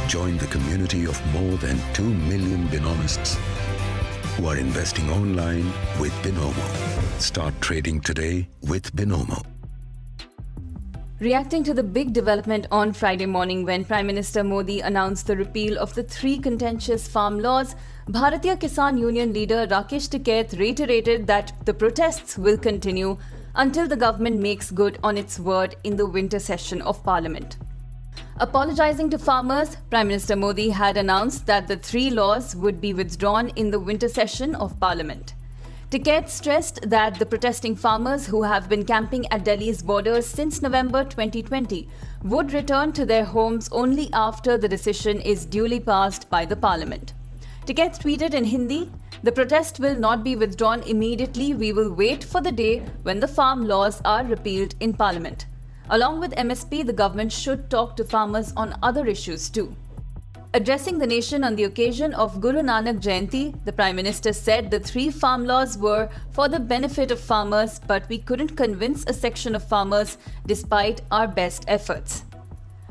Join the community of more than 2 million Binomists who are investing online with Binomo. Start trading today with Binomo. Reacting to the big development on Friday morning when Prime Minister Modi announced the repeal of the 3 contentious farm laws, Bharatiya Kisan Union leader Rakesh Tikait reiterated that the protests will continue until the government makes good on its word in the winter session of Parliament. Apologizing to farmers, Prime Minister Modi had announced that the 3 laws would be withdrawn in the winter session of Parliament. Tikait stressed that the protesting farmers who have been camping at Delhi's borders since November 2020 would return to their homes only after the decision is duly passed by the Parliament. Tikait tweeted in Hindi, "The protest will not be withdrawn immediately. We will wait for the day when the farm laws are repealed in Parliament. Along with MSP, the government should talk to farmers on other issues too." Addressing the nation on the occasion of Guru Nanak Jayanti, the Prime Minister said the 3 farm laws were for the benefit of farmers, but we couldn't convince a section of farmers despite our best efforts.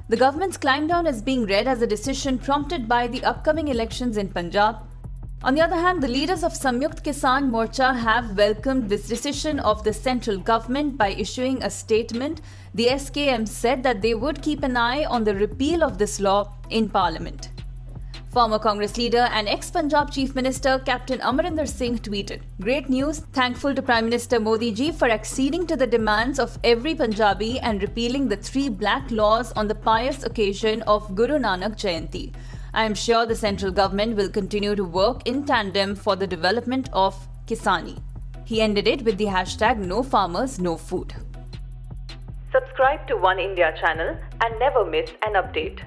The government's climb down is being read as a decision prompted by the upcoming elections in Punjab. On the other hand, the leaders of Samyukt Kisan Morcha have welcomed this decision of the central government by issuing a statement. The SKM said that they would keep an eye on the repeal of this law in Parliament. Former Congress leader and ex-Punjab Chief Minister Captain Amarinder Singh tweeted, "Great news, thankful to Prime Minister Modi ji for acceding to the demands of every Punjabi and repealing the 3 black laws on the pious occasion of Guru Nanak Jayanti. I am sure the central government will continue to work in tandem for the development of Kisani." He ended it with the hashtag "No Farmers, No Food." Subscribe to One India channel and never miss an update.